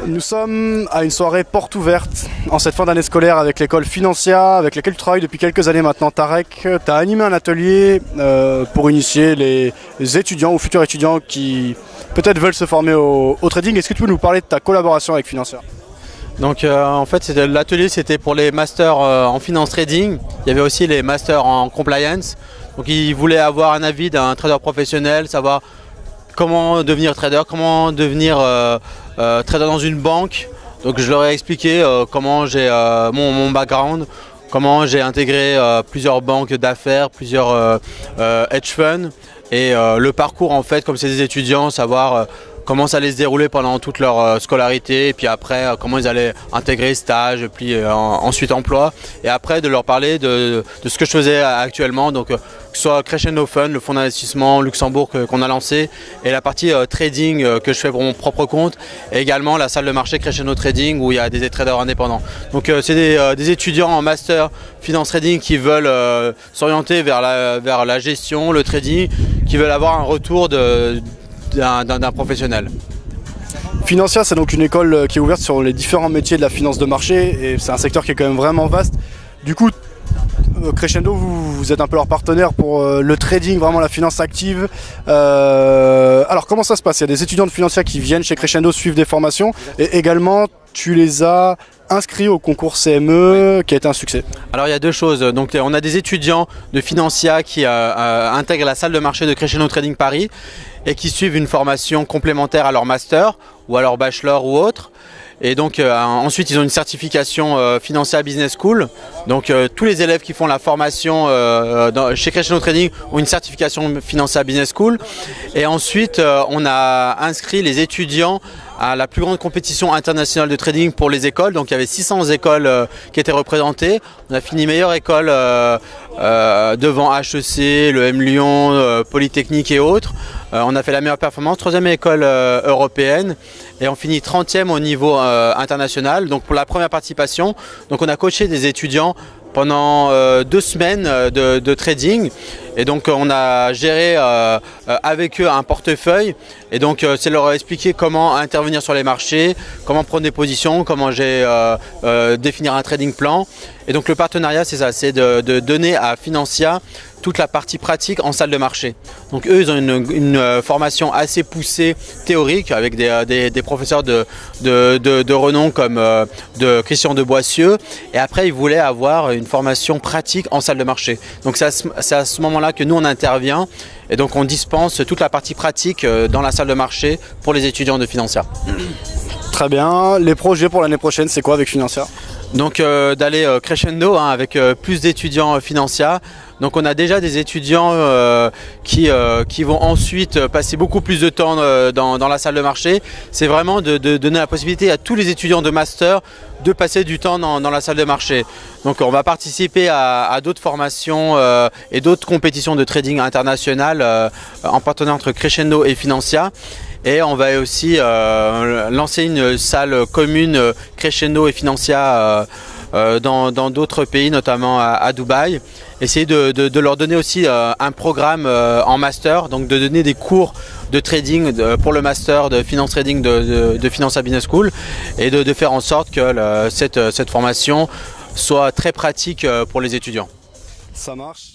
Nous sommes à une soirée porte ouverte en cette fin d'année scolaire avec l'école Financia, avec laquelle tu travailles depuis quelques années maintenant. Tarek, tu as animé un atelier pour initier les étudiants ou futurs étudiants qui peut-être veulent se former au trading. Est-ce que tu peux nous parler de ta collaboration avec Financia? Donc en fait l'atelier c'était pour les masters en finance trading, il y avait aussi les masters en compliance. Donc ils voulaient avoir un avis d'un trader professionnel, savoir comment devenir trader, comment devenir trader dans une banque. Donc je leur ai expliqué comment j'ai mon background, comment j'ai intégré plusieurs banques d'affaires, plusieurs hedge funds et le parcours en fait comme c'est des étudiants, savoir comment ça allait se dérouler pendant toute leur scolarité et puis après comment ils allaient intégrer stage puis ensuite emploi et après de leur parler de ce que je faisais actuellement, donc que ce soit Crescendo Fund, le fonds d'investissement Luxembourg qu'on a lancé et la partie trading que je fais pour mon propre compte et également la salle de marché Crescendo Trading où il y a des traders indépendants. Donc c'est des étudiants en master finance trading qui veulent s'orienter vers la gestion, le trading, qui veulent avoir un retour d'un professionnel. Financia, c'est donc une école qui est ouverte sur les différents métiers de la finance de marché et c'est un secteur qui est quand même vraiment vaste. Du coup, Crescendo, vous êtes un peu leur partenaire pour le trading, vraiment la finance active. Alors comment ça se passe? Il y a des étudiants de Financia qui viennent chez Crescendo suivre des formations et également tu les as inscrits au concours CME qui a été un succès. Alors il y a deux choses, donc on a des étudiants de Financia qui intègrent la salle de marché de Crescendo Trading Paris et qui suivent une formation complémentaire à leur master ou à leur bachelor ou autre. Et donc ensuite ils ont une certification Financia Business School. Donc tous les élèves qui font la formation chez Crescendo Trading ont une certification Financia Business School. Et ensuite on a inscrit les étudiants à la plus grande compétition internationale de trading pour les écoles. Donc il y avait 600 écoles qui étaient représentées. On a fini meilleure école devant HEC, le M Lyon, Polytechnique et autres. On a fait la meilleure performance, troisième école européenne et on finit 30e au niveau international. Donc pour la première participation, donc on a coaché des étudiants pendant 2 semaines de trading et donc on a géré avec eux un portefeuille et donc c'est leur expliquer comment intervenir sur les marchés, comment prendre des positions, comment définir un trading plan. Et donc le partenariat c'est ça, c'est de donner à Financia toute la partie pratique en salle de marché. Donc eux ils ont une formation assez poussée théorique avec des professeurs de renom comme de Christian de Boissieu et après ils voulaient avoir une formation pratique en salle de marché. Donc c'est à ce moment-là que nous on intervient et donc on dispense toute la partie pratique dans la salle de marché pour les étudiants de Financia. Très bien, les projets pour l'année prochaine c'est quoi avec Financia? Donc d'aller crescendo avec plus d'étudiants Financia. Donc on a déjà des étudiants qui vont ensuite passer beaucoup plus de temps dans la salle de marché. C'est vraiment de donner la possibilité à tous les étudiants de master de passer du temps dans la salle de marché. Donc on va participer à d'autres formations et d'autres compétitions de trading internationales en partenariat entre Crescendo et Financia. Et on va aussi lancer une salle commune Crescendo et Financia dans d'autres pays, notamment à Dubaï. Essayer de leur donner aussi un programme en master, donc de donner des cours de trading pour le master de finance trading de Financia Business School et de faire en sorte que cette formation soit très pratique pour les étudiants. Ça marche.